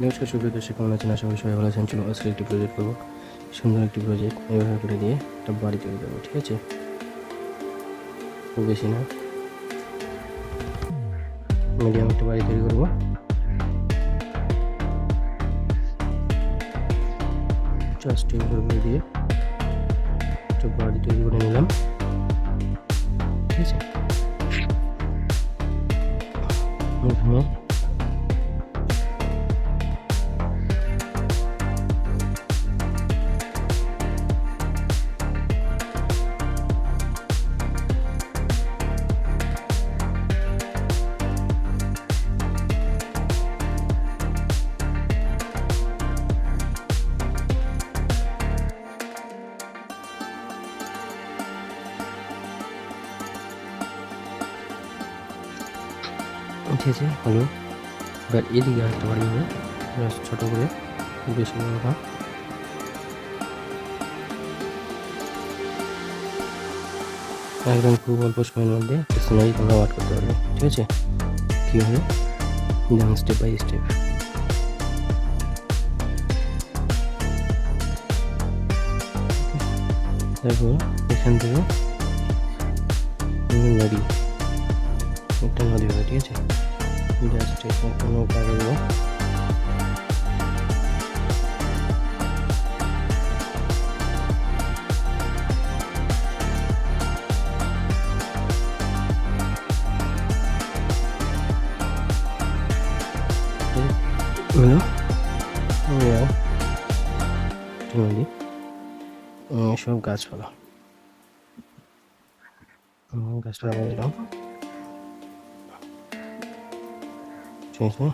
নমস্কার সুপ্রিয় দর্শক, কেমন আছেন? আশা করি সবাই ভালো আছেন। চলো আজকে একটি প্রজেক্ট করবো, সুন্দর একটি প্রজেক্ট এভাবে করে দিয়ে একটা বাড়ি তৈরি করবো। ঠিক আছে, খুব বেশি না, মিডিয়াম একটা বাড়ি তৈরি করবো। জাস্ট এভাবে করে দিয়ে একটা বাড়ি তৈরি করে নিলাম। ঠিক আছে, এখানে ঠিক আছে হলো। এবার এদিকে আরেকটা বাড়ি হবে, ছোটো করে, বেশি বড় না। একদম খুব অল্প সময়ের মধ্যে সিনারি তোমরা ওয়ার্ক করতে পারবে। ঠিক আছে, কীভাবে যেমন স্টেপ বাই স্টেপ। তারপর এখান থেকে নদী, একটা নদী হবে। ঠিক আছে, জাস্ট একটা নৌকা দেবো। হলো নদী, সব গাছপালা, গাছপালা দিলাম। ঠিক আছে,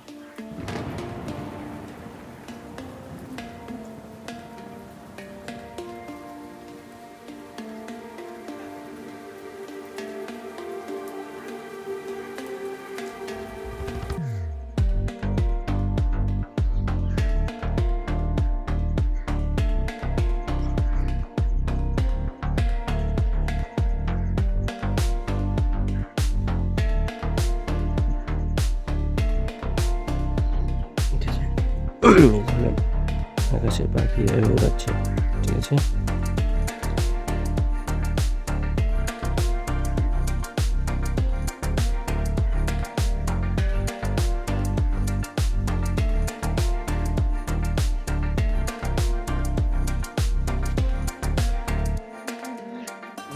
আকাশের পাখি উড়াচ্ছে। ঠিক আছে,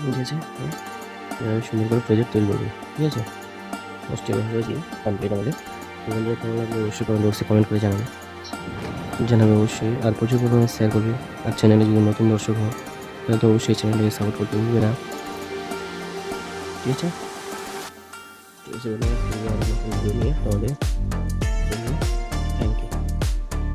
ঠিক আছে, সুন্দর করে প্রজেক্ট তৈরি করবো। ঠিক আছে, ফার্স্ট হয়েছি কমপ্লিট আমাদের। কেমন লাগবে অবশ্যই কমেন্ট বক্সে কমেন্ট করে জানাবে অবশ্যই। আর প্রচুর পরিমাণে শেয়ার করবে। আর চ্যানেলে যদি নতুন দর্শক হয় তাহলে তো অবশ্যই চ্যানেলটাকে সাপোর্ট করতে ভুলবে না। ঠিক আছে, ঠিক আছে, ভিডিও নিয়ে তোমাদের